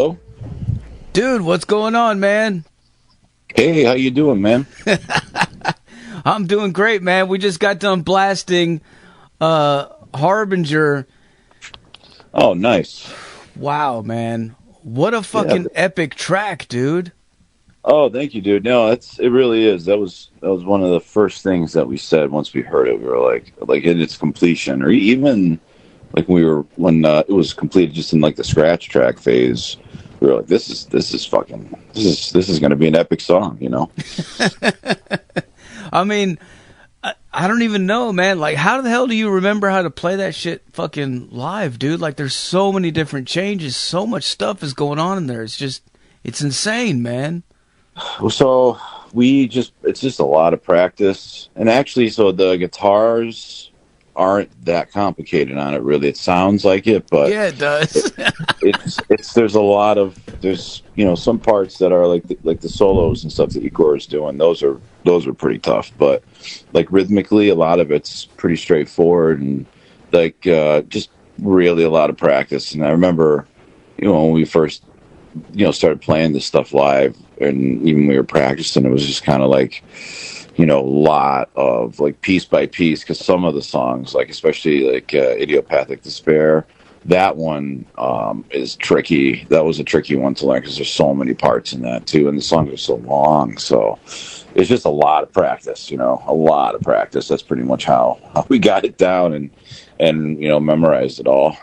hello? Dude, what's going on, man? Hey, how you doing, man? I'm doing great, man. We just got done blasting Harbinger. Oh, nice. Wow, man. What a fucking epic track, dude. Oh, thank you, dude. No, it really is. That was one of the first things that we said once we heard it. We were like in its completion, or even like when it was completed just in like the scratch track phase. We were like, this is going to be an epic song, you know? I mean, I don't even know, man. Like, how the hell do you remember how to play that shit fucking live, dude? Like, there's so many different changes. So much stuff is going on in there. It's insane, man. So it's just a lot of practice. And actually, so the guitars aren't that complicated on it, really. It sounds like it, but yeah, it does. there's a lot of, some parts that are like the solos and stuff that Igor is doing. Those are pretty tough, but like rhythmically, a lot of it's pretty straightforward and like just really a lot of practice. And I remember, when we first started playing this stuff live, and even when we were practicing, it was just kind of like, a lot of like piece by piece, because some of the songs, like especially like Idiopathic Despair, that one is tricky. That was a tricky one to learn because there's so many parts in that too, and the songs are so long. So it's just a lot of practice, a lot of practice. That's pretty much how we got it down and memorized it all.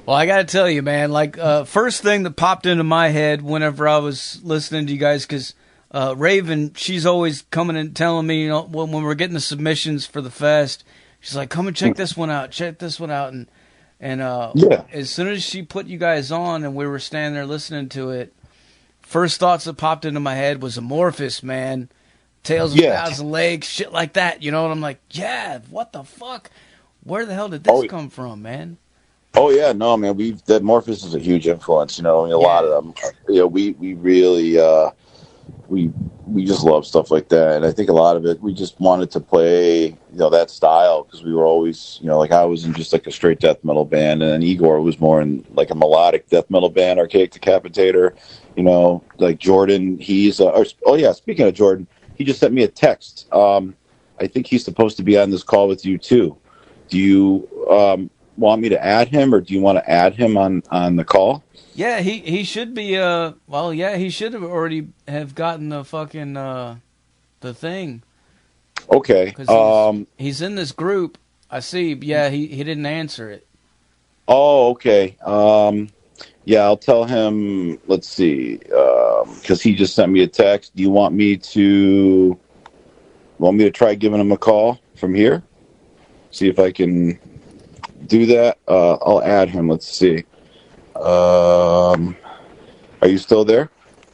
Well, I got to tell you, man, like first thing that popped into my head whenever I was listening to you guys, because Raven, she's always coming and telling me, when we're getting the submissions for the fest, she's like, come and check this one out, and as soon as she put you guys on and we were standing there listening to it, first thoughts that popped into my head was Amorphous, man. Tales of a Thousand Legs, shit like that, and I'm like, yeah, what the fuck? Where the hell did this come from, man? Oh yeah, no, man. That Amorphous is a huge influence. A lot of them. We really we just love stuff like that, and I think a lot of it we just wanted to play that style because we were always like I was in just like a straight death metal band, and then Igor was more in like a melodic death metal band, Archaic Decapitator. Like Jordan, he's speaking of Jordan, he just sent me a text. I think he's supposed to be on this call with you too. Do you want me to add him, or do you want to add him on the call? Yeah, he should be. He should have already have gotten the fucking the thing. Okay. He's in this group. I see. Yeah, he didn't answer it. Oh, okay. I'll tell him. Let's see, because he just sent me a text. Do you want me to try giving him a call from here? See if I can do that. I'll add him. Let's see. Are you still there?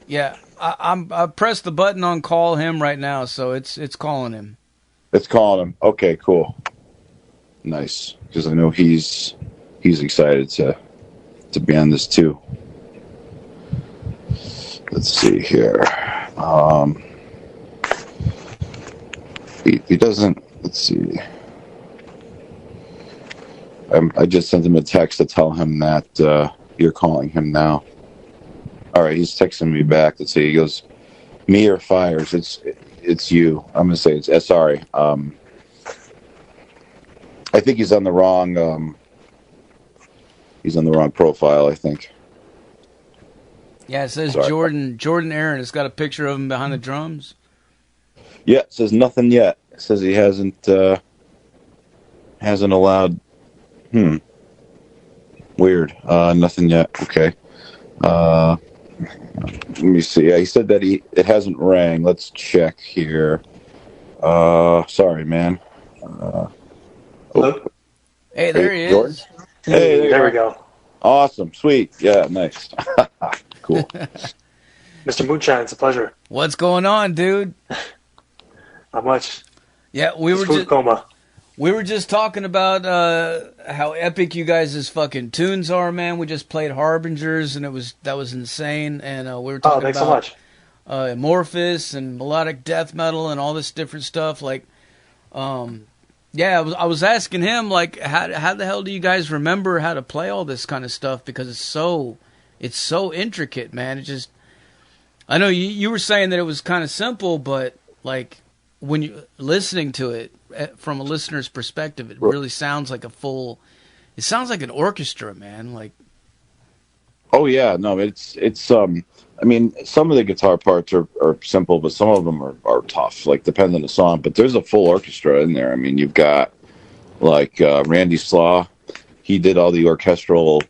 Yeah, I pressed the button on call him right now, so it's calling him. It's calling him. Okay, cool. Nice, because I know he's excited to be on this too. Let's see here. He doesn't. Let's see. I just sent him a text to tell him that you're calling him now. All right, he's texting me back. Let's see. He goes, "Me or Fires? It's you." I'm gonna say it's sorry. I think he's on the wrong. He's on the wrong profile, I think. Yeah, it says Sorry. Jordan Aaron. It's got a picture of him behind the drums. Yeah, it says nothing yet. It says he hasn't allowed. Weird. Nothing yet. Okay. Let me see. Yeah, he said that it hasn't rang. Let's check here. Sorry, man. Hello? Hey, there he Jordan? is. Hey, there we go. Awesome. Sweet. Yeah, nice. Cool. Mr. Moonshine, it's a pleasure. What's going on, dude? Not much. Yeah, we were just talking about how epic you guys' fucking tunes are, man. We just played Harbingers, and that was insane. And we were talking thanks about so much. Amorphous and melodic death metal and all this different stuff. Like, I was asking him, like, how the hell do you guys remember how to play all this kind of stuff? Because it's so it's so intricate, man. It just, I know you were saying that it was kind of simple, but like when you listening to it from a listener's perspective, it really sounds like it sounds like an orchestra, man. Like, oh yeah, no, it's I mean, some of the guitar parts are simple, but some of them are tough, like depending on the song. But there's a full orchestra in there. I mean, you've got like Randy Slaw, he did all the orchestral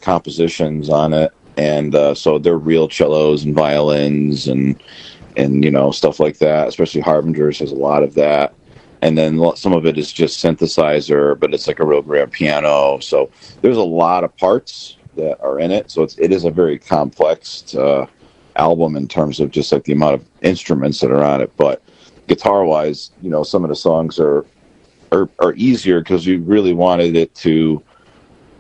compositions on it, and so they're real cellos and violins and stuff like that. Especially Harbingers has a lot of that, and then some of it is just synthesizer, but it's like a real grand piano. So there's a lot of parts that are in it. So it is a very complex album in terms of just like the amount of instruments that are on it. But guitar wise, some of the songs are easier because we really wanted it to,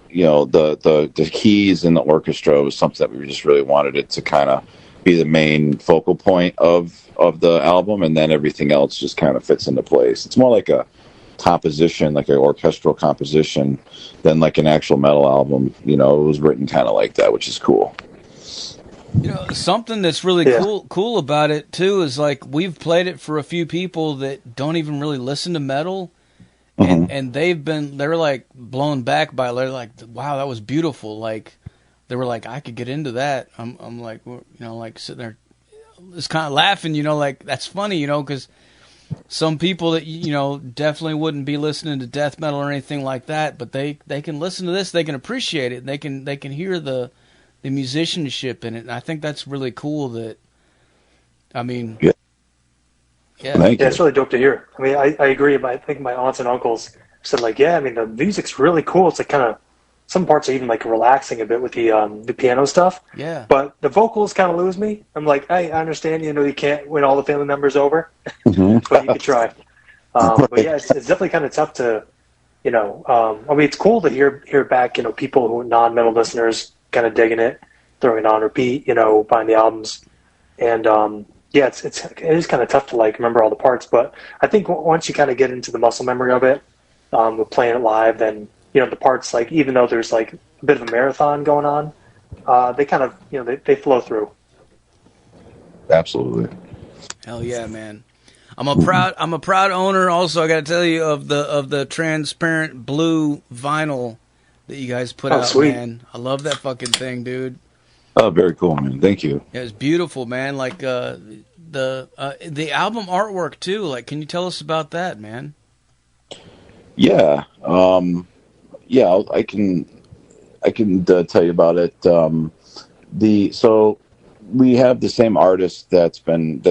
the keys in the orchestra was something that we just really wanted it to kind of be the main focal point of the album, and then everything else just kind of fits into place. It's more like a composition, like an orchestral composition, than like an actual metal album. It was written kind of like that, which is cool. Something that's really cool about it too is like we've played it for a few people that don't even really listen to metal, and they're like blown back by it. They're like, wow, that was beautiful. Like they were like, I could get into that. I'm like, like sitting there, just kind of laughing, like that's funny, because some people that definitely wouldn't be listening to death metal or anything like that, but they can listen to this, they can appreciate it, and they can hear the musicianship in it. And I think that's really cool. That, I mean, yeah, it's really dope to hear. I mean, I agree. I think my aunts and uncles said like, yeah, I mean, the music's really cool. It's like kind of, some parts are even like relaxing a bit with the piano stuff. Yeah. But the vocals kind of lose me. I'm like, I understand, you can't win all the family members over, but you could try. But yeah, it's definitely kind of tough to, I mean, it's cool to hear back, people who are non-metal listeners kind of digging it, throwing it on repeat, buying the albums. And yeah, it is kind of tough to like remember all the parts. But I think once you kind of get into the muscle memory of it, with playing it live, then the parts, like, even though there's like a bit of a marathon going on, they kind of, they flow through. Absolutely. Hell yeah, man. I'm a proud owner also, I got to tell you, of the transparent blue vinyl that you guys put out, sweet. Man. I love that fucking thing, dude. Oh, very cool, man. Thank you. Yeah, it's beautiful, man. Like the album artwork too. Like, can you tell us about that, man? Yeah. I can tell you about it. So we have the same artist that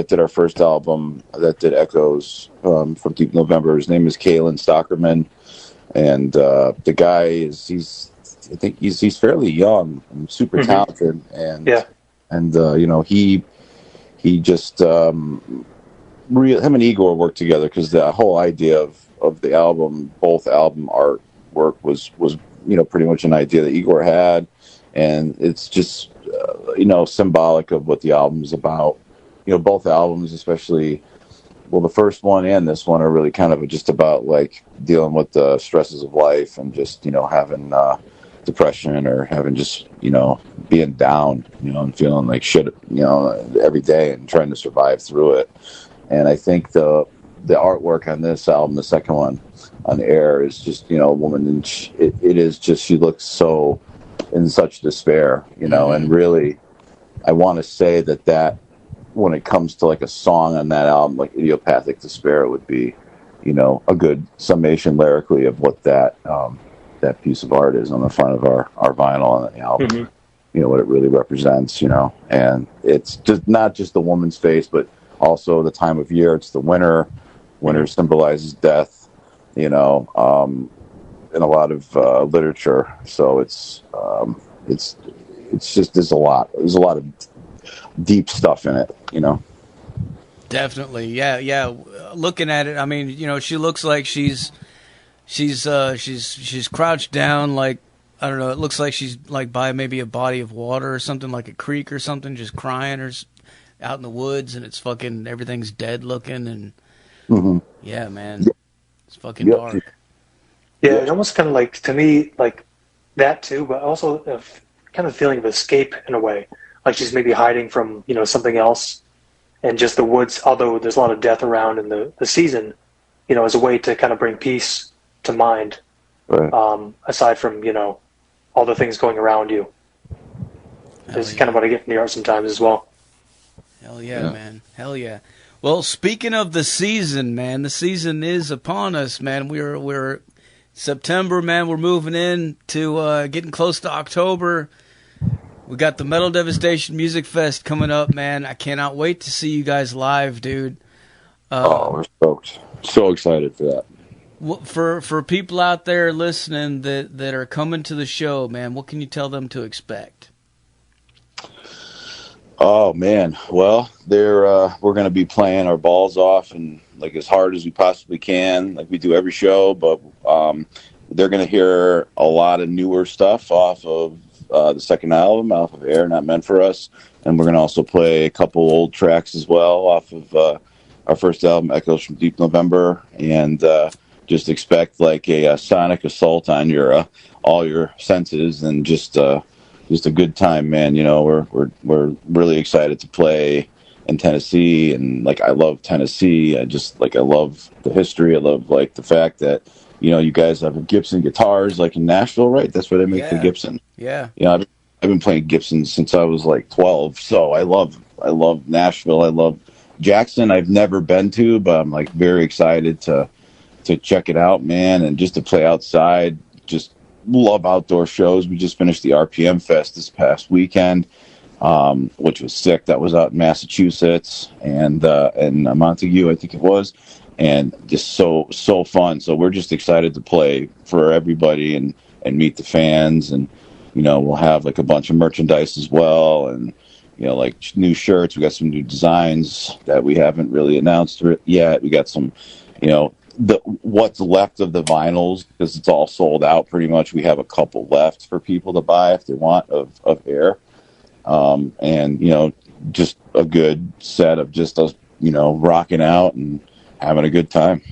did our first album, that did Echoes from Deep November. His name is Kalen Stockerman, and the guy I think he's fairly young and super talented, and he just him and Igor worked together because the whole idea of the album, both album artwork was pretty much an idea that Igor had, and it's just symbolic of what the album is about. Both albums, especially, well, the first one and this one, are really kind of just about like dealing with the stresses of life and just having depression, or having just being down, and feeling like shit every day and trying to survive through it. And I think the artwork on this album, the second one, on Air, is just a woman, and it is just, she looks so in such despair, and really I want to say that when it comes to like a song on that album, like Idiopathic Despair would be a good summation lyrically of what that piece of art is on the front of our vinyl on the album. What it really represents, and it's just not just the woman's face, but also the time of year. It's the winter. Winter symbolizes death, in a lot of literature. So it's just, there's a lot of deep stuff in it, Definitely. Yeah. Looking at it, I mean, she looks like she's crouched down, like, I don't know, it looks like she's like by maybe a body of water or something, like a creek or something, just crying, or out in the woods, and it's fucking, everything's dead looking, and yeah, man, it's fucking dark. Yeah, it almost kind of like, to me, like that too, but also kind of feeling of escape in a way, like she's maybe hiding from, you know, something else, and just the woods, although there's a lot of death around in the season, you know, as a way to kind of bring peace to mind, Right. aside from, you know, all the things going around you. This is kind of what I get from the art sometimes as well. Hell yeah, man. Hell yeah. Well, speaking of the season, man, the season is upon us, man. We're September, man. We're moving in to getting close to October. We got the Metal Devastation Music Fest coming up, man. I cannot wait to see you guys live, dude. We're stoked. So excited for that. For people out there listening that are coming to the show, man, what can you tell them to expect? Oh man, well, we're going to be playing our balls off and like as hard as we possibly can, like we do every show. But they're going to hear a lot of newer stuff off of the second album, off of Air Not Meant for Us, and we're going to also play a couple old tracks as well off of our first album, Echoes from Deep November, and just expect like a sonic assault on your all your senses and just a good time, man. You know, we're really excited to play in Tennessee, and like I love Tennessee. I love the history. I love like the fact that, you know, you guys have Gibson guitars like in Nashville, right? That's where they make the Gibson. Yeah. You know, I've been playing Gibson since I was like 12, so I love Nashville. I love Jackson. I've never been to, but I'm like very excited to check it out, man, and just to play outside. Just love outdoor shows. We just finished the RPM Fest this past weekend, which was sick. That was out in Massachusetts and Montague, I think it was, and just so fun. So we're just excited to play for everybody and meet the fans, and you know, we'll have like a bunch of merchandise as well, and you know, like new shirts. We got some new designs that we haven't really announced yet. We got some, you know, what's left of the vinyls, because it's all sold out pretty much. We have a couple left for people to buy if they want of Air, and you know, just a good set of just us, you know, rocking out and having a good time.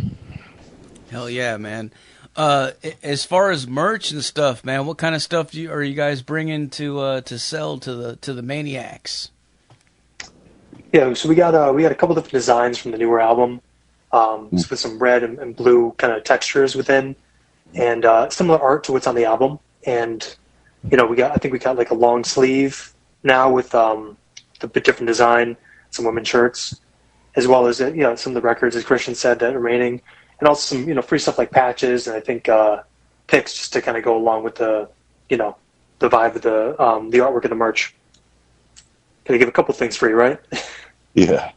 Hell yeah, man. As far as merch and stuff, man, what kind of stuff are you guys bringing to sell to the maniacs? Yeah, so we got a couple different designs from the newer album. With some red and blue kind of textures within, and similar art to what's on the album. And you know, I think we got like a long sleeve now with the bit different design, some women's shirts, as well as you know, some of the records, as Christian said, that remaining, and also some, you know, free stuff like patches, and I think pics just to kind of go along with the, you know, the vibe of the artwork of the merch. Gonna give a couple things free, right? Yeah.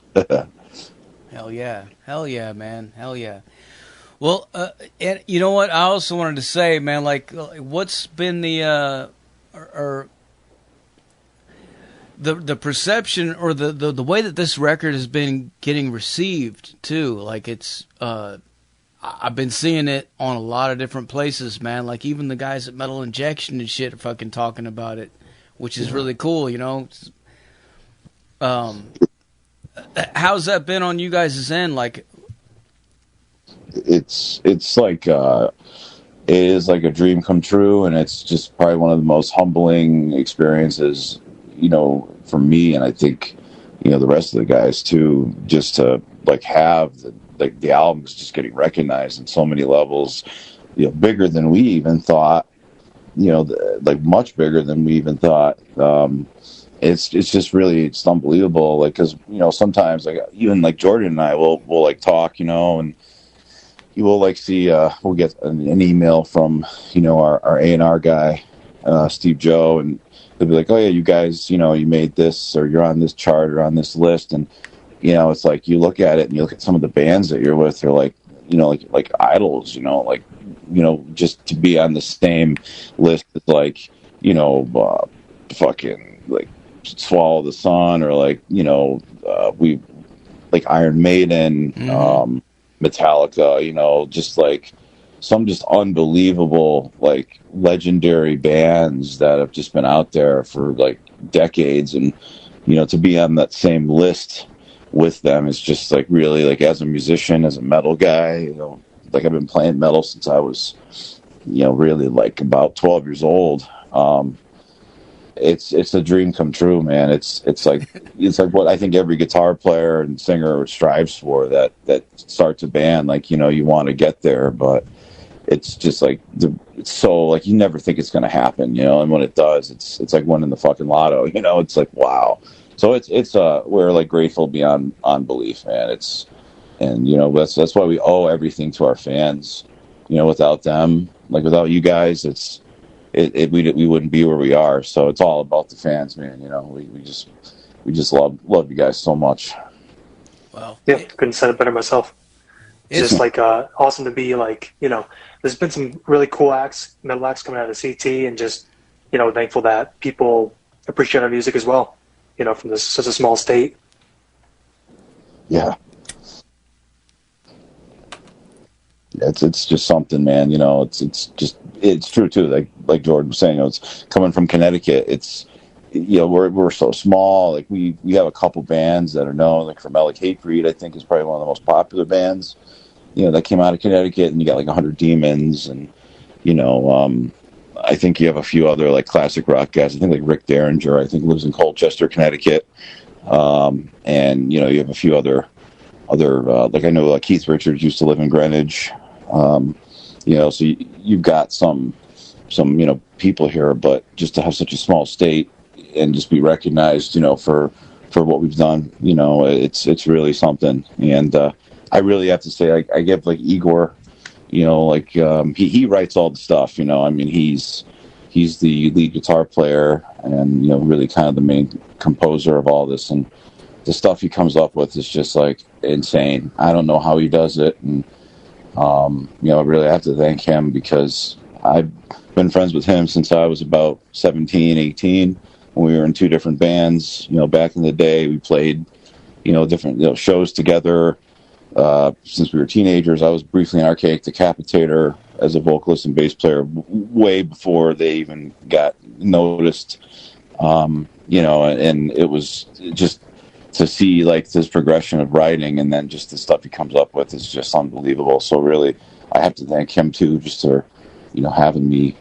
Hell yeah, man. Hell yeah. Well, and you know what? I also wanted to say, man, like, what's been the perception or the way that this record has been getting received too? Like, it's I've been seeing it on a lot of different places, man. Like, even the guys at Metal Injection and shit are fucking talking about it, which is really cool, you know. How's that been on you guys' end? Like, it's like it is like a dream come true, and it's just probably one of the most humbling experiences, you know, for me, and I think, you know, the rest of the guys too, just to like have the albums just getting recognized in so many levels, you know, bigger than we even thought, you know, like much bigger than we even thought. It's just really, it's unbelievable. Like, cause you know, sometimes like even like Jordan and I will like talk, you know, and you will like see, we'll get an email from, you know, our A&R guy, Steve Joe, and they'll be like, oh yeah, you guys, you know, you made this, or you're on this chart or on this list. And, you know, it's like, you look at it and you look at some of the bands that you're with, they're like, you know, like idols, you know, like, you know, just to be on the same list as like, you know, fucking like Swallow the Sun, or like, you know, we like Iron Maiden, Metallica, you know, just like some just unbelievable, like legendary bands that have just been out there for like decades, and you know, to be on that same list with them is just like really, like, as a musician, as a metal guy, you know, like I've been playing metal since I was, you know, really like about 12 years old. it's a dream come true, man. It's like what I think every guitar player and singer strives for, that starts a band. Like, you know, you want to get there, but it's just like it's so like you never think it's going to happen, you know. And when it does, it's like winning the fucking lotto, you know. It's like, wow. So it's we're like grateful beyond belief, man. And you know, that's why we owe everything to our fans. You know, without them, like without you guys, we wouldn't be where we are. So it's all about the fans, man. You know, we just love you guys so much. Wow. Yeah, couldn't said it better myself. It's just like awesome to be like, you know, there's been some really cool metal acts coming out of CT, and just, you know, thankful that people appreciate our music as well, you know, from such a small state. Yeah. It's just something, man. You know, it's true too. Like Jordan was saying, you know, it's coming from Connecticut. It's, you know, we're so small. Like we have a couple bands that are known, like from Hatebreed, I think is probably one of the most popular bands, you know, that came out of Connecticut. And you got like 100 Demons, and you know, I think you have a few other like classic rock guys. I think like Rick Derringer, I think, lives in Colchester, Connecticut. And you know, you have a few other like I know Keith Richards used to live in Greenwich. You know, so you've got some, you know, people here, but just to have such a small state and just be recognized, you know, for what we've done, you know, it's really something. And, I really have to say, I give like Igor, you know, like, he writes all the stuff, you know. I mean, he's the lead guitar player and, you know, really kind of the main composer of all this. And the stuff he comes up with is just like insane. I don't know how he does it. And, you know, I really have to thank him, because I've been friends with him since I was about 17, 18, when we were in two different bands. You know, back in the day, we played, you know, different, you know, shows together. Since we were teenagers, I was briefly in Archaic Decapitator as a vocalist and bass player, way before they even got noticed. You know, and it was just to see like this progression of writing, and then just the stuff he comes up with is just unbelievable. So really, I have to thank him too, just for, you know, having me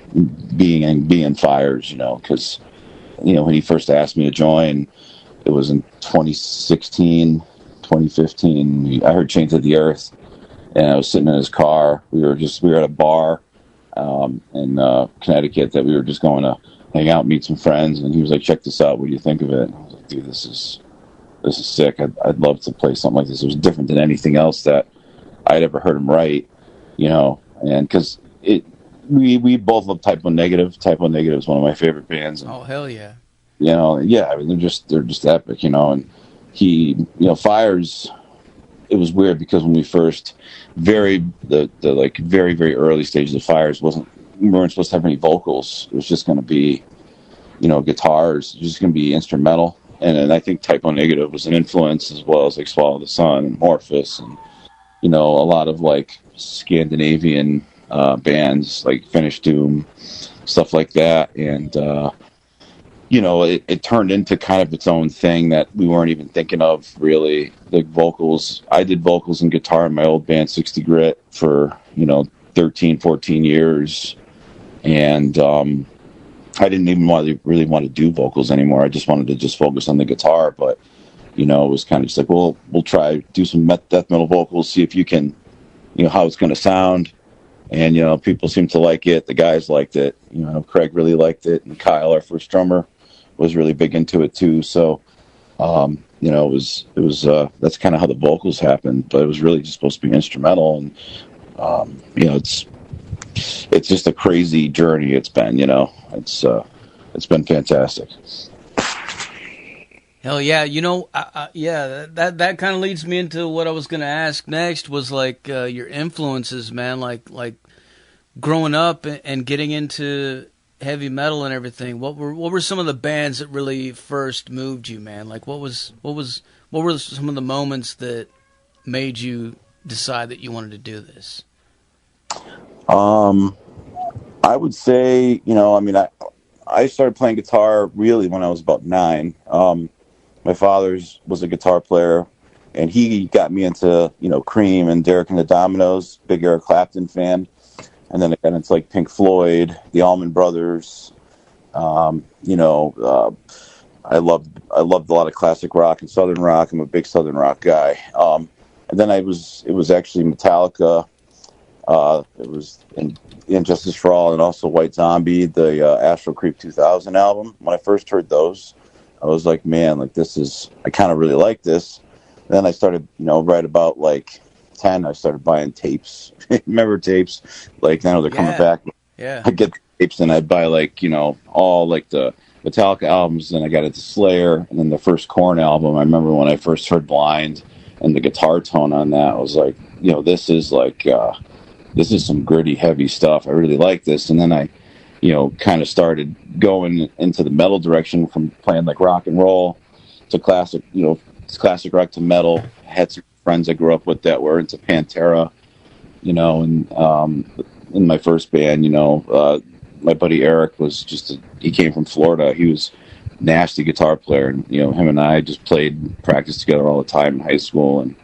being in Fires, you know, because, you know, when he first asked me to join, it was in 2016, 2015. I heard Chained to the Earth, and I was sitting in his car. We were at a bar in Connecticut that we were just going to hang out, meet some friends, and he was like, "Check this out. What do you think of it?" And I was like, "Dude, this is sick. I'd love to play something like this." It was different than anything else that I'd ever heard him write, you know. And because we both love Type O Negative. Type O Negative is one of my favorite bands. And, oh hell yeah! You know, yeah. I mean, they're just epic, you know. And he, you know, Fires. It was weird because when we first, the like very very early stages of Fires, we weren't supposed to have any vocals. It was just going to be, you know, guitars. It was just going to be instrumental. And I think Type O Negative was an influence, as well as like Swallow the Sun and Morphus, and, you know, a lot of like Scandinavian bands like Finnish Doom, stuff like that. And, you know, it turned into kind of its own thing that we weren't even thinking of, really. The vocals, I did vocals and guitar in my old band 60 Grit for, you know, 13, 14 years. And, I didn't even really want to do vocals anymore. I just wanted to just focus on the guitar. But, you know, it was kind of just like, well, we'll do some death metal vocals, see if you can, you know, how it's going to sound. And, you know, people seem to like it. The guys liked it. You know, Craig really liked it. And Kyle, our first drummer, was really big into it too. So, you know, it was that's kind of how the vocals happened. But it was really just supposed to be instrumental. And, you know, it's just a crazy journey it's been, you know. It's been fantastic. Hell yeah. You know, yeah, that kind of leads me into what I was going to ask next, was like your influences, man, like growing up and getting into heavy metal and everything. What were some of the bands that really first moved you, man? Like what were some of the moments that made you decide that you wanted to do this? I would say, you know, I mean, I started playing guitar really when I was about 9. My father was a guitar player, and he got me into, you know, Cream and Derek and the Dominos, big Eric Clapton fan. And then I got into like Pink Floyd, the Allman Brothers, You know, I loved a lot of classic rock and southern rock. I'm a big southern rock guy. And then it was actually Metallica. It was Injustice for All and also White Zombie, the Astral Creep 2000 album. When I first heard those, I was like, man, like I kind of really like this. And then I started, you know, right about like 10, I started buying tapes. Remember tapes? Like, I know they're coming back. Yeah. I get the tapes and I'd buy like, you know, all like the Metallica albums. Then I got into Slayer and then the first Korn album. I remember when I first heard Blind and the guitar tone on that, I was like, you know, this is some gritty, heavy stuff. I really like this. And then I, you know, kind of started going into the metal direction from playing like rock and roll to classic, you know, classic rock to metal. I had some friends I grew up with that were into Pantera, you know, and in my first band, you know, my buddy Eric was he came from Florida. He was a nasty guitar player. And, you know, him and I just practiced together all the time in high school and,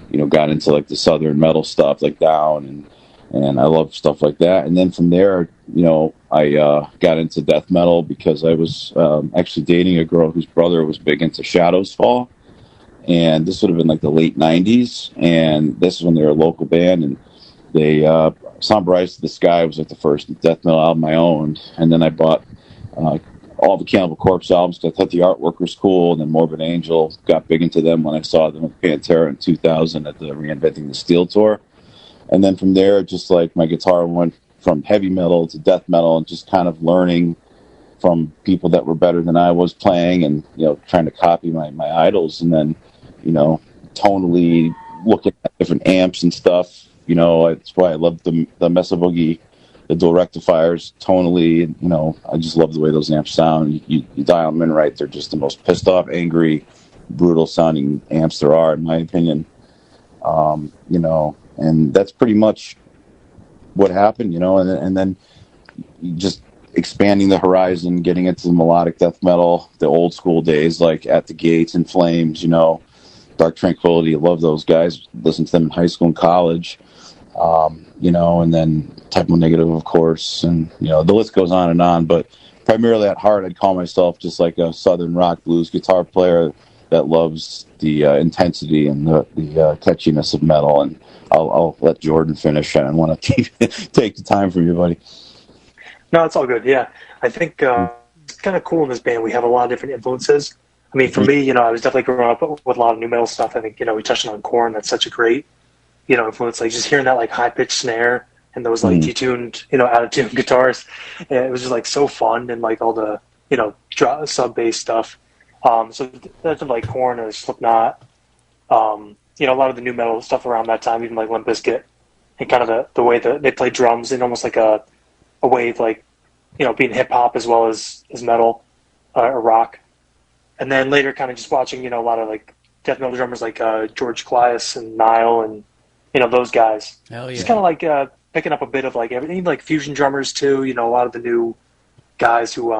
you know, got into like the southern metal stuff like Down and I love stuff like that. And then from there, you know, I got into death metal because I was actually dating a girl whose brother was big into Shadows Fall. And this would have been like the late 90s. And this is when they were a local band. And they, Somber Eyes to the Sky was like the first death metal album I owned. And then I bought all the Cannibal Corpse albums because I thought the artwork was cool. And then Morbid Angel, got big into them when I saw them with Pantera in 2000 at the Reinventing the Steel tour. And then from there, just like my guitar went from heavy metal to death metal and just kind of learning from people that were better than I was playing and, you know, trying to copy my idols. And then, you know, tonally looking at different amps and stuff. You know, that's why I love the Mesa Boogie, the dual rectifiers tonally. And, you know, I just love the way those amps sound. You dial them in right. They're just the most pissed off, angry, brutal sounding amps there are, in my opinion. You know, and that's pretty much what happened, you know, and then just expanding the horizon, getting into the melodic death metal, the old school days, like At the Gates and Flames, you know, Dark Tranquility. I love those guys. Listened to them in high school and college, you know, and then Typo Negative, of course. And, you know, the list goes on. But primarily at heart, I'd call myself just like a southern rock blues guitar player that loves the intensity and the catchiness of metal. And I'll let Jordan finish. I don't want to take the time from you, buddy. No, it's all good. Yeah, I think it's kind of cool in this band. We have a lot of different influences. I mean, for me, you know, I was definitely growing up with a lot of new metal stuff. I think, you know, we touched on Korn. That's such a great, you know, influence. Like just hearing that like high pitched snare and those like detuned, you know, out of tune guitars. And it was just like so fun and like all the, you know, sub bass stuff. So that's like Korn or Slipknot. You know, a lot of the new metal stuff around that time, even like Limp Bizkit, and kind of the way that they play drums in almost like a way of like, you know, being hip hop as well as metal or rock. And then later kind of just watching, you know, a lot of like death metal drummers like George Clias and Nile and, you know, those guys. Hell yeah. Just kind of like picking up a bit of like everything, like fusion drummers too, you know, a lot of the new guys who,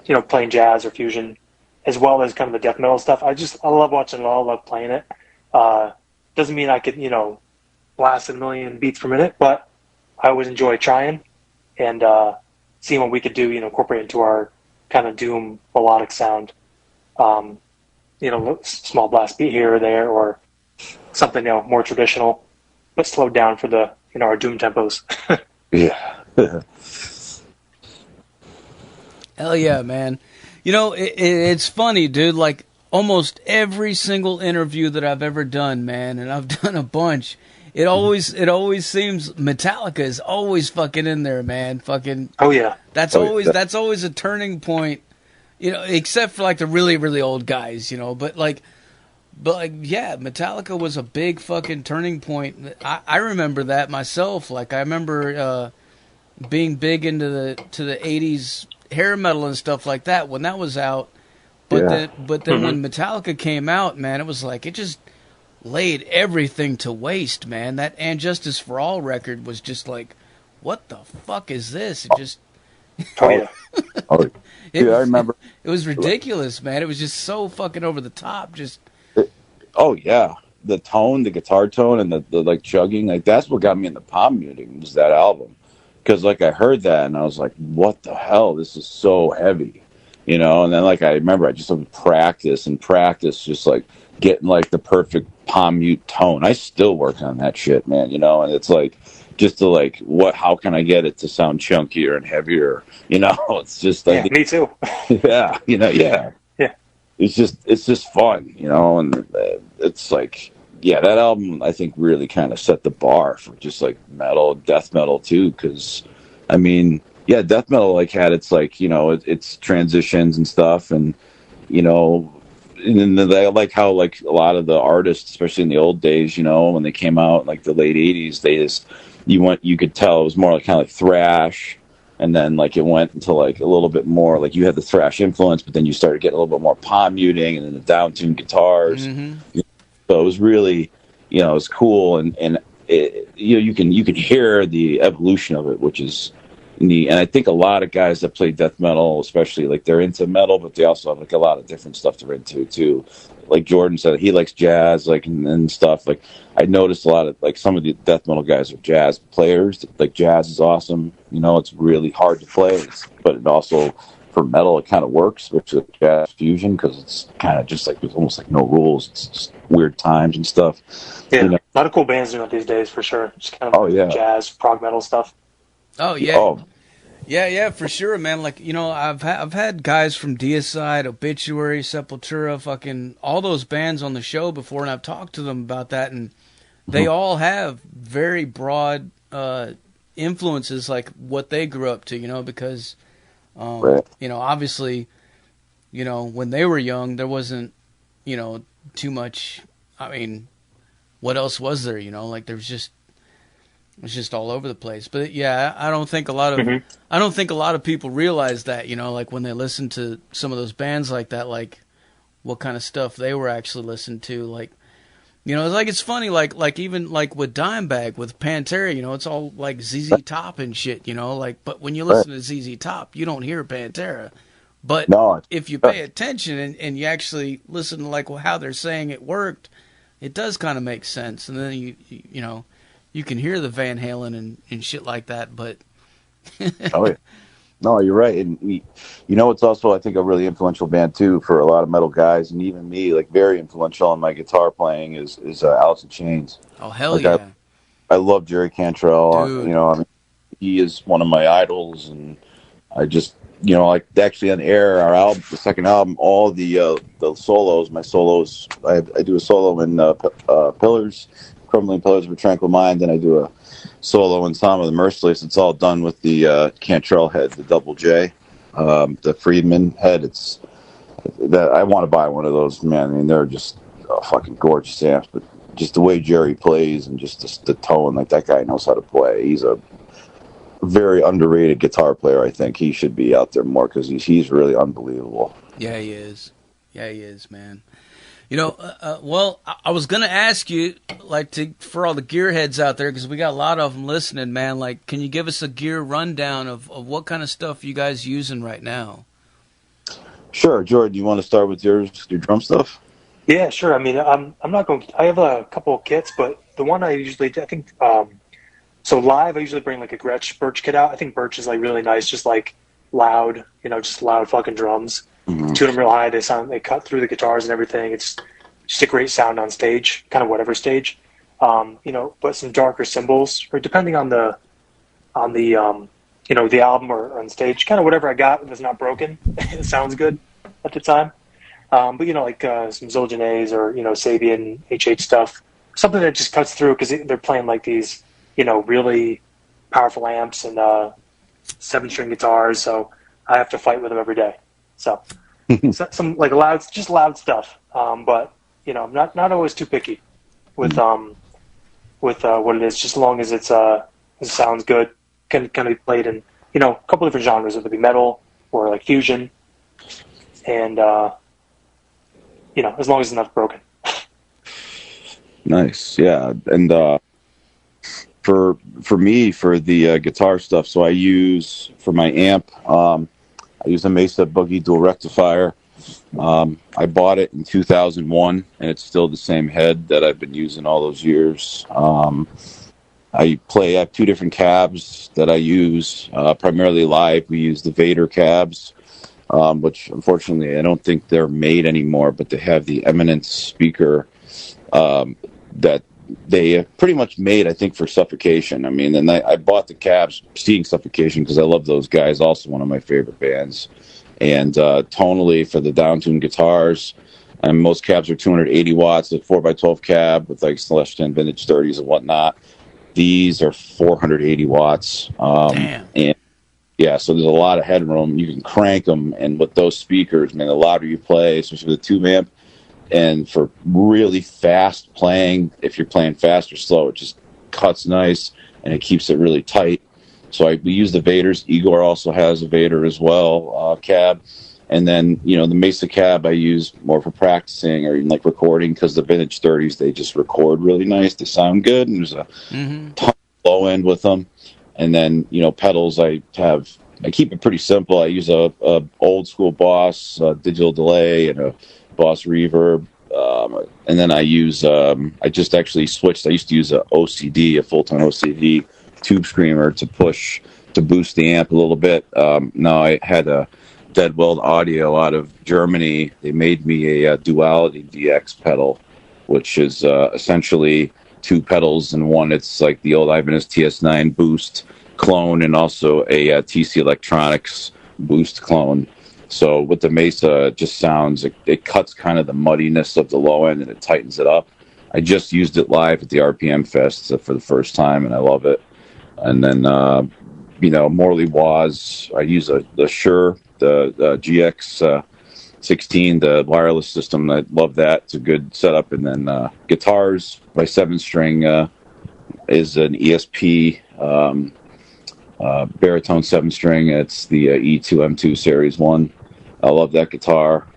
you know, playing jazz or fusion, as well as kind of the death metal stuff. I love watching it all, love playing it. Doesn't mean I could, you know, blast a million beats per minute, but I always enjoy trying and seeing what we could do, you know, incorporate into our kind of doom melodic sound. You know, small blast beat here or there, or something, you know, more traditional, but slowed down for the, you know, our doom tempos. Yeah. Hell yeah, man. You know, it's funny, dude. Like almost every single interview that I've ever done, man, and I've done a bunch. It always seems Metallica is always fucking in there, man. Fucking. Oh yeah. That's always a turning point. You know, except for like the really, really old guys, you know, but yeah, Metallica was a big fucking turning point. I remember that myself. Like I remember being big into the 80s hair metal and stuff like that when that was out. But then when Metallica came out, man, it was like it just laid everything to waste, man. That And Justice for All record was just like, what the fuck is this? It just Oh yeah. I remember. It was ridiculous, man. It was just so fucking over the top. Just. Oh yeah, the tone, the guitar tone, and the like chugging. Like that's what got me into pop music. Was that album? because like I heard that and I was like, what the hell? This is so heavy, you know. And then like I remember I just would practice, just like getting like the perfect palm mute tone. I still work on that shit, man, you know. And it's like just to like how can I get it to sound chunkier and heavier, you know? It's just yeah, me too. yeah, you know, yeah. It's just fun, you know, and it's like, yeah, that album I think really kind of set the bar for just like death metal too, because I mean, yeah, death metal like had its like, you know, its transitions and stuff, and you know, and then I like how like a lot of the artists, especially in the old days, you know, when they came out like the late '80s, they just you could tell it was more like kind of like thrash. And then, like, it went into, like, a little bit more, like, you had the thrash influence, but then you started getting a little bit more palm muting and then the down-tuned guitars. Mm-hmm. So it was really, you know, it was cool. And it, you know, you can hear the evolution of it, which is neat. And I think a lot of guys that play death metal, especially, like, they're into metal, but they also have, like, a lot of different stuff they're into, too. Like Jordan said, he likes jazz, like, and stuff. Like, I noticed a lot of, like, some of the death metal guys are jazz players. Like, jazz is awesome. You know, it's really hard to play, but it also, for metal, it kind of works, which is jazz fusion, because it's kind of just like, there's almost like no rules. It's just weird times and stuff. Yeah, you know? a lot of cool bands doing it these days, for sure. Just kind of jazz, prog metal stuff. Oh, yeah. Oh. Yeah, for sure, man. Like, you know, I've had guys from Deicide, Obituary, Sepultura, fucking all those bands on the show before, and I've talked to them about that, and they all have very broad influences, like what they grew up to, you know, because, you know, obviously, you know, when they were young, there wasn't, you know, too much. I mean, what else was there, you know? Like, there was just. It's just all over the place. But yeah, I don't think a lot of people realize that, you know, like when they listen to some of those bands like that, like what kind of stuff they were actually listening to. Like, you know, it's funny, like even like with Dimebag, with Pantera, you know, it's all like ZZ Top and shit, you know, like, but when you listen to ZZ Top, you don't hear Pantera. But if you pay attention and you actually listen to like how they're saying it worked, it does kind of make sense. And then you know, you can hear the Van Halen and shit like that, but oh yeah, no, you're right. And you know, it's also I think a really influential band too for a lot of metal guys, and even me, like very influential in my guitar playing is Alice in Chains. Oh hell yeah! I love Jerry Cantrell. Dude. You know, I mean, he is one of my idols, and I just, you know, like actually on Air, our album, the second album, all the solos, my solos, I do a solo in Pillars. Crumbling Pillars of a Tranquil Mind, and I do a solo in Psalm of the Merciless. It's all done with the Cantrell head, the double J, the Friedman head. It's that I want to buy one of those, man. I mean, they're just fucking gorgeous amps, but just the way Jerry plays and just the tone, like that guy knows how to play. He's a very underrated guitar player. I think he should be out there more because he's really unbelievable. Yeah, he is. Yeah, he is, man. You know, well, I was going to ask you, like, for all the gearheads out there, because we got a lot of them listening, man, like, can you give us a gear rundown of what kind of stuff you guys using right now? Sure. Jordan, you want to start with your drum stuff? Yeah, sure. I mean, I'm not going to, I have a couple of kits, but the one I usually, I think, so live, I usually bring, like, a Gretsch Birch kit out. I think Birch is, like, really nice, just, like, loud, you know, just loud fucking drums. Mm-hmm. Tune them real high. They cut through the guitars and everything. It's just a great sound on stage, kind of whatever stage. You know, but some darker cymbals, or depending on the you know, the album or on stage, kind of whatever I got that's not broken. It sounds good at the time. But you know, like some Zildjian A's or, you know, Sabian H8 stuff, something that just cuts through because they're playing like these, you know, really powerful amps and 7-string guitars. So I have to fight with them every day. So some like loud stuff, but you know, I'm not always too picky with what it is. Just as long as it sounds good, can be played in, you know, a couple different genres. It'll be metal or like fusion, and you know, as long as it's not broken. Nice, yeah, and for me for the guitar stuff, so I use for my amp. I use a Mesa Boogie dual rectifier. I bought it in 2001, and it's still the same head that I've been using all those years. I I have 2 different cabs that I use, primarily live. We use the Vader cabs, which unfortunately I don't think they're made anymore, but they have the Eminence speaker that they pretty much made, I think, for Suffocation. I mean, and I bought the cabs seeing Suffocation because I love those guys, also one of my favorite bands. And tonally for the down-tuned guitars, and most cabs are 280 watts, a 4x12 cab with like Celestion vintage 30s and whatnot. These are 480 watts. Damn. And yeah, so there's a lot of headroom. You can crank them, and with those speakers, man, the louder you play, especially with the tube amp, and for really fast playing, if you're playing fast or slow, it just cuts nice, and it keeps it really tight. So we use the Vaders. Igor also has a Vader as well, cab. And then, the Mesa cab I use more for practicing or even like recording, because the vintage 30s, they just record really nice. They sound good, and there's a ton of low end with them. And then, pedals, I keep it pretty simple. I use a old school Boss digital delay and a Boss reverb. And then I use, I just actually switched. I used to use a OCD, a full-tone OCD tube screamer to boost the amp a little bit. Now I had a Dead Weld Audio out of Germany. They made me a Duality DX pedal, which is essentially 2 pedals in one. It's like the old Ibanez TS9 boost clone and also a TC Electronics boost clone. So with the Mesa, it just sounds, it cuts kind of the muddiness of the low end and it tightens it up. I just used it live at the RPM Fest for the first time, and I love it. And then, Morley Waz, I use the Shure, the GX16, the wireless system. I love that. It's a good setup. And then guitars, my 7-string is an ESP baritone 7-string. It's the E2M2 Series 1. I love that guitar.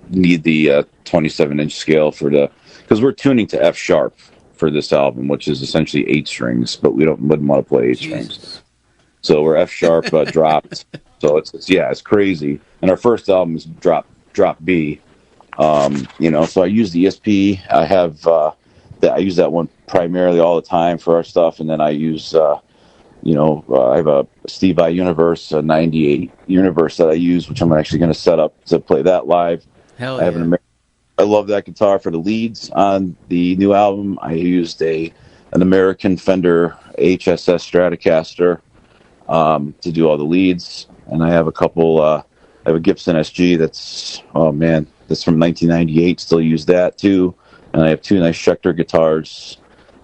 Need the 27-inch scale because we're tuning to F sharp for this album, which is essentially 8 strings, but wouldn't want to play 8 strings. So we're F sharp dropped. So it's crazy. And our first album is drop B. So I use the ESP. I have I use that one primarily all the time for our stuff, and then I use I have a Steve Vai Universe, a 98 Universe that I use, which I'm actually going to set up to play that live. Hell yeah. I love that guitar for the leads on the new album. I used an American Fender HSS Stratocaster to do all the leads, and I have a couple. I have a Gibson SG that's from 1998. Still use that too, and I have 2 nice Schecter guitars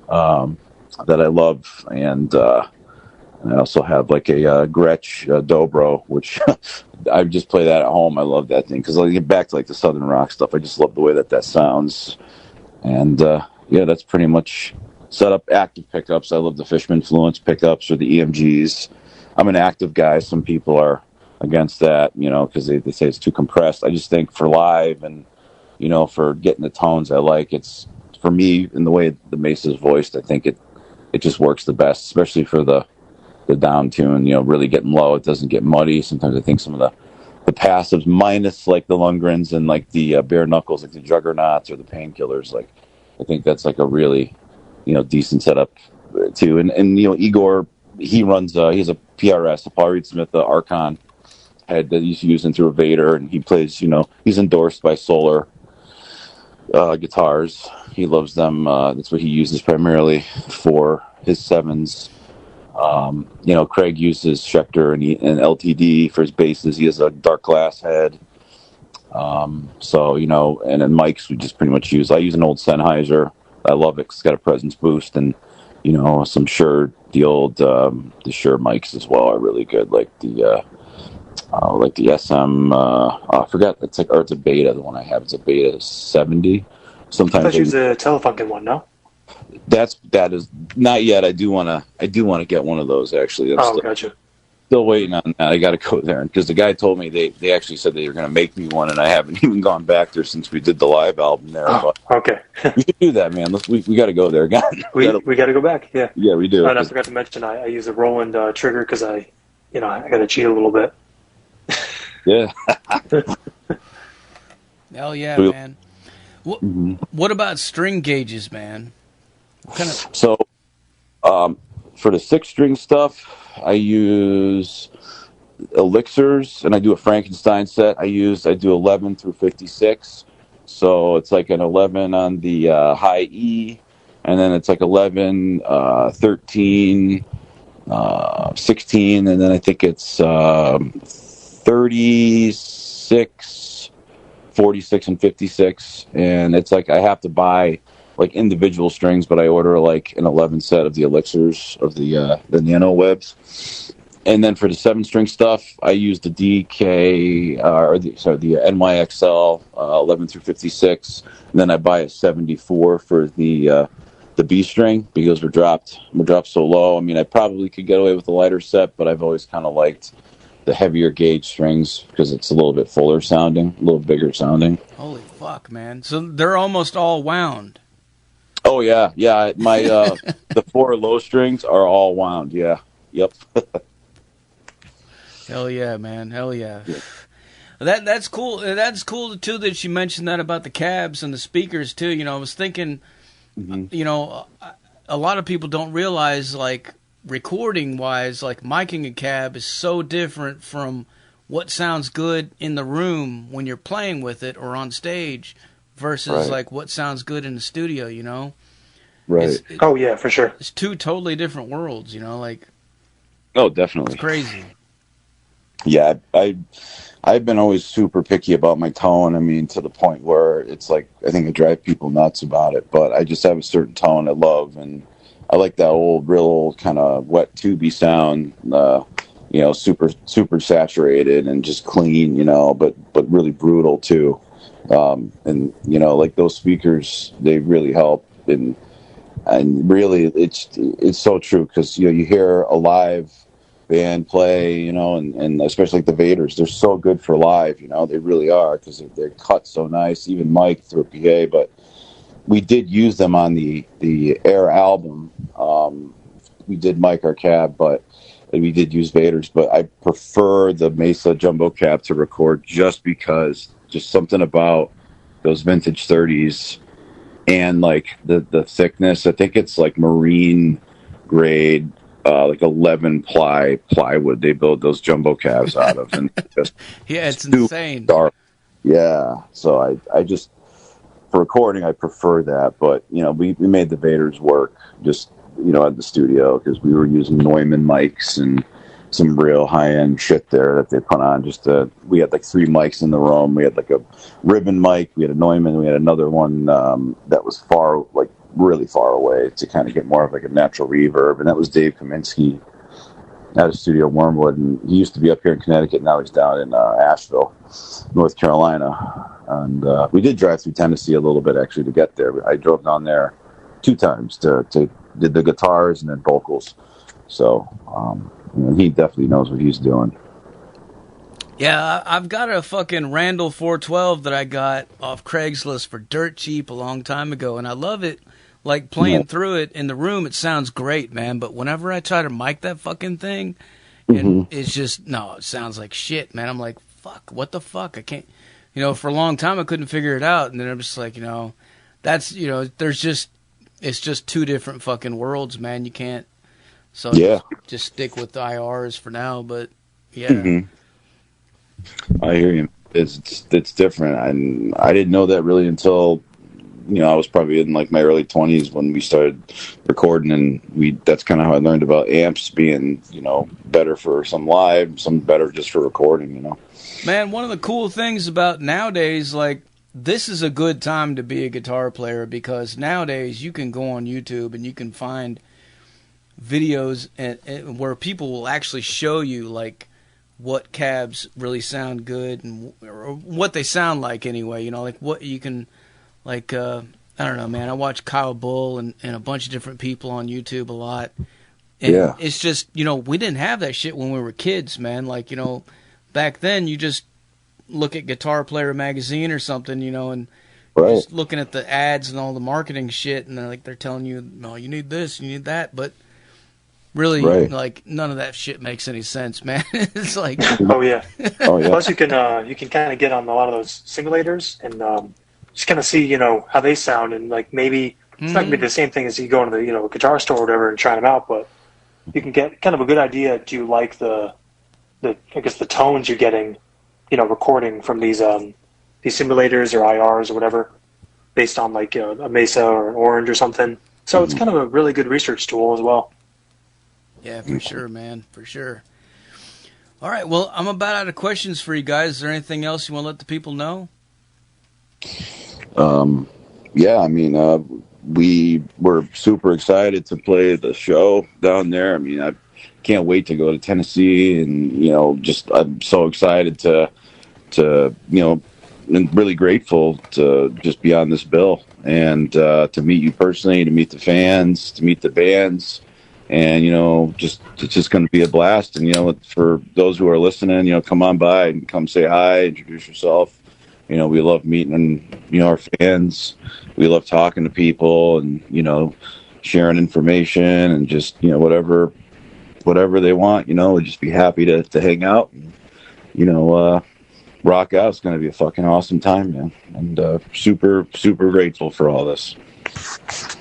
that I love, and I also have like a Gretsch Dobro, which I just play that at home. I love that thing because I get back to like the Southern rock stuff. I just love the way that sounds. And that's pretty much set up. Active pickups. I love the Fishman Fluence pickups or the EMGs. I'm an active guy. Some people are against that, because they say it's too compressed. I just think for live and, for getting the tones I like, it's, for me, in the way the Mesa's voiced, I think it just works the best, especially for the down tune, really getting low. It doesn't get muddy. Sometimes I think some of the passives, minus like the Lundgrens and like the bare knuckles, like the Juggernauts or the Painkillers, like I think that's like a really, decent setup too. And Igor, he runs, he has a PRS, a Paul Reed Smith, the Archon head that he's using through a Vader, and he plays, he's endorsed by Solar guitars. He loves them. That's what he uses primarily for his 7s. Craig uses Schecter and LTD for his basses. He has a dark glass head. And then mics we just pretty much use. I use an old Sennheiser. I love it. It's got a presence boost, and some Shure, the old the Shure mics as well are really good. Like the SM. I forgot. It's a Beta. The one I have, it's a Beta 70. Sometimes I thought you use a Telefunken one. No. That is not yet. I do want to get one of those actually. Gotcha. Still waiting on that. I got to go there because the guy told me they actually said they were going to make me one, and I haven't even gone back there since we did the live album there. But okay. We should do that, man. We got to go there again. we got to go back. Yeah. Yeah, we do. And I forgot to mention I use a Roland trigger because I got to cheat a little bit. Yeah. Hell yeah, man. What about string gauges, man? What kind of... So, For the 6-string stuff, I use elixirs, and I do a Frankenstein set. I do 11 through 56. So it's like an 11 on the high E, and then it's like 11, 13, 16, and then I think it's 36, 46, and 56. And it's like I have to buy like individual strings, but I order like an 11 set of the elixirs of the nano webs. And then for the 7-string stuff, I use the DK, the NYXL 11 through 56. And then I buy a 74 for the B string because we're dropped so low. I mean, I probably could get away with a lighter set, but I've always kind of liked the heavier gauge strings because it's a little bit fuller sounding, a little bigger sounding. Holy fuck, man! So they're almost all wound. Oh yeah. My the 4 low strings are all wound. Yeah. Yep. Hell yeah, man! Hell yeah. That's cool. That's cool too that you mentioned that about the cabs and the speakers too. You know, I was thinking, you know, a lot of people don't realize like recording wise, like miking a cab is so different from what sounds good in the room when you're playing with it or on stage versus like what sounds good in the studio. You know, right? Oh yeah, for sure. It's 2 totally different worlds. You know, like oh, definitely, it's crazy. Yeah, I've been always super picky about my tone. I mean, to the point where it's like I think I drive people nuts about it. But I just have a certain tone I love, and I like that real old kind of wet tubey sound. You know, super saturated and just clean. You know, but really brutal too. And you know, like those speakers, they really help. And really, it's so true because you know you hear a live band play, you know, and especially like the Vaders, they're so good for live, you know, they really are because they're cut so nice, even Mike through a PA. But we did use them on the Air album. We did mic our cab, but we did use Vaders. But I prefer the Mesa Jumbo Cab to record just because, just something about those vintage 30s and like the thickness. I think it's like marine grade. Like 11 plywood they build those jumbo cabs out of, and just yeah, it's insane. Dark. Yeah, so I just for recording I prefer that, but you know we made the Vaders work just you know at the studio because we were using Neumann mics and some real high end shit there that they put on. We had like 3 mics in the room. We had like a ribbon mic, we had a Neumann, we had another one that was really far away to kind of get more of like a natural reverb, and that was Dave Kaminsky at a studio Wormwood, and he used to be up here in Connecticut. Now he's down in Asheville, North Carolina, and we did drive through Tennessee a little bit actually to get there. I drove down there 2 times to did the guitars and then vocals, so you know, he definitely knows what he's doing. Yeah, I've got a fucking Randall 412 that I got off Craigslist for dirt cheap a long time ago, and I love it. Like, playing through it in the room, it sounds great, man. But whenever I try to mic that fucking thing, and it's just, no, it sounds like shit, man. I'm like, fuck, what the fuck? I can't, you know, for a long time I couldn't figure it out. And then I'm just like, you know, that's, you know, it's just 2 different fucking worlds, man. You can't, so just stick with the IRs for now. But, yeah. I hear you. It's different. I didn't know that really until, you know, I was probably in like my early 20s when we started recording, and that's kind of how I learned about amps being, you know, better for some live, some better just for recording, you know. Man, one of the cool things about nowadays, like, this is a good time to be a guitar player because nowadays you can go on YouTube and you can find videos and where people will actually show you, like, what cabs really sound good and or what they sound like anyway, you know, like what you can... Like, I don't know, man. I watch Kyle Bull and a bunch of different people on YouTube a lot. And it's just, you know, we didn't have that shit when we were kids, man. Like, you know, back then you just look at Guitar Player magazine or something, you know, and just looking at the ads and all the marketing shit, and they're telling you, no, you need this, you need that, but really, like, none of that shit makes any sense, man. It's like... Oh, yeah. Plus, you can kind of get on a lot of those simulators and... just kind of see, you know, how they sound and, like, maybe It's not going to be the same thing as you go into the guitar store or whatever and try them out, but you can get kind of a good idea. Do you like the tones you're getting, recording from these simulators or IRs or whatever, based on like a Mesa or an Orange or something. So it's kind of a really good research tool as well. Yeah, for sure, man, for sure. All right, well, I'm about out of questions for you guys. Is there anything else you want to let the people know? Yeah, I mean, we were super excited to play the show down there. I mean, I can't wait to go to Tennessee, and just I'm so excited to and really grateful to just be on this bill and to meet you personally, to meet the fans, to meet the bands. And, it's just going to be a blast. And, for those who are listening, come on by and come say hi, introduce yourself. We love meeting, our fans. We love talking to people and, sharing information and just, whatever they want, we'd just be happy to hang out and, rock out. It's going to be a fucking awesome time, man. And super, super grateful for all this.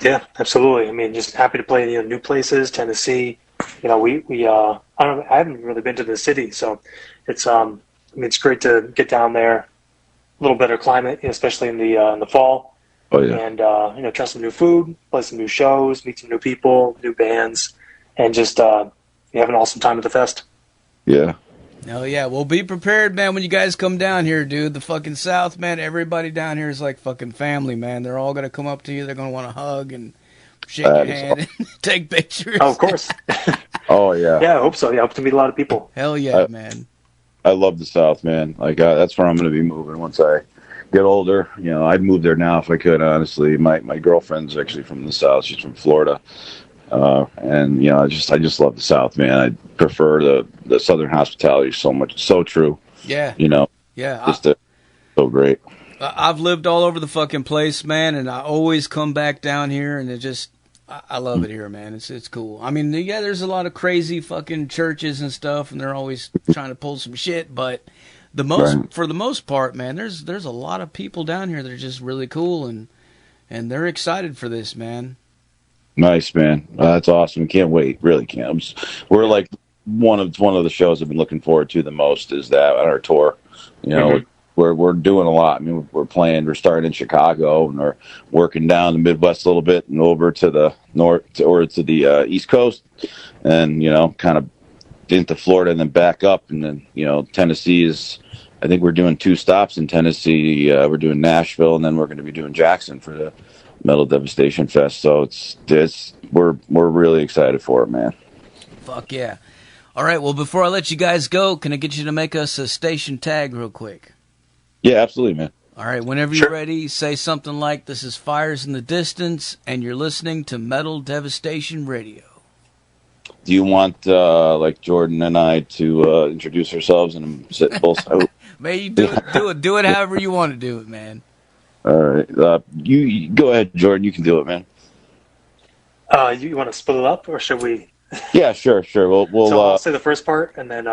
Yeah, absolutely. I mean, just happy to play new places, Tennessee. I haven't really been to the city, so it's it's great to get down there. A little better climate, especially in the fall. Oh yeah. And try some new food, play some new shows, meet some new people, new bands, and just have an awesome time at the fest. Yeah. Oh, yeah. Well, be prepared, man, when you guys come down here, dude. The fucking South, man, everybody down here is like fucking family, man. They're all going to come up to you. They're going to want to hug and shake your hand and take pictures. Oh, of course. Oh, yeah. Yeah, I hope so. Yeah, I hope to meet a lot of people. Hell yeah, man. I love the South, man. Like, that's where I'm going to be moving once I get older. I'd move there now if I could, honestly. My girlfriend's actually from the South. She's from Florida. And I just love the South, man. I prefer the Southern hospitality so much. So true. Yeah. Yeah. So great. I've lived all over the fucking place, man, and I always come back down here, and I love it here, man. It's cool. I mean, yeah, there's a lot of crazy fucking churches and stuff, and they're always trying to pull some shit, but for the most part, man, there's a lot of people down here that are just really cool, and they're excited for this, man. Nice, man. That's awesome. Can't wait. Really can't. We're like one of the shows I've been looking forward to the most is that on our tour. We're doing a lot. I mean, we're starting in Chicago and we're working down the Midwest a little bit and over to the north or to the East Coast, and kind of into Florida and then back up, and then Tennessee is. I think we're doing 2 stops in Tennessee. We're doing Nashville, and then we're going to be doing Jackson for the Metal Devastation Fest. So we're really excited for it, man. Fuck yeah. All right, well, before I let you guys go, can I get you to make us a station tag real quick? Yeah, absolutely, man. All right, whenever you're ready, say something like, "This is Fires in the Distance, and you're listening to Metal Devastation Radio." Do you want like Jordan and I to introduce ourselves and sit both? Man, you do it however you want to do it, man. All right, you go ahead, Jordan. You can do it, man. You want to split it up, or should we? Yeah, sure. We'll. So I'll say the first part, and then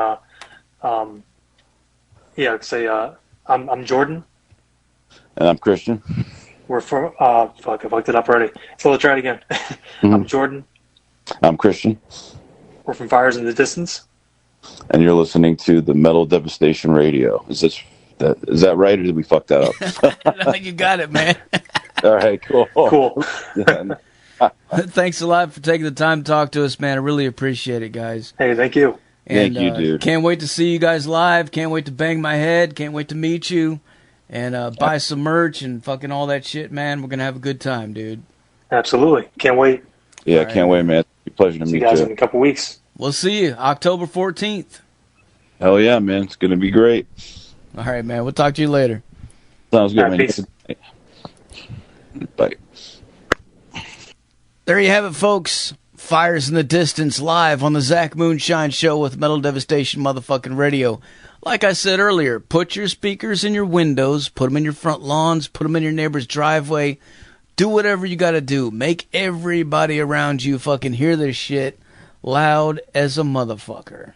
say I'm Jordan. And I'm Christian. We're from fuck, I fucked it up already. So let's try it again. I'm Jordan. I'm Christian. We're from Fires in the Distance. And you're listening to the Metal Devastation Radio. Is that right, or did we fuck that up? No, you got it, man. All right, cool. Cool. Thanks a lot for taking the time to talk to us, man. I really appreciate it, guys. Hey, thank you. And, thank you, dude. Can't wait to see you guys live. Can't wait to bang my head. Can't wait to meet you and buy some merch and fucking all that shit, man. We're going to have a good time, dude. Absolutely. Can't wait. Yeah, can't wait, man. It's a pleasure to meet you. See you guys in a couple weeks. We'll see you October 14th. Hell yeah, man. It's going to be great. All right, man. We'll talk to you later. Sounds good, right, man. Peace. Bye. There you have it, folks. Fires in the Distance live on the Zach Moonshine Show with Metal Devastation motherfucking radio. Like I said earlier, put your speakers in your windows, put them in your front lawns, put them in your neighbor's driveway. Do whatever you got to do. Make everybody around you fucking hear this shit loud as a motherfucker.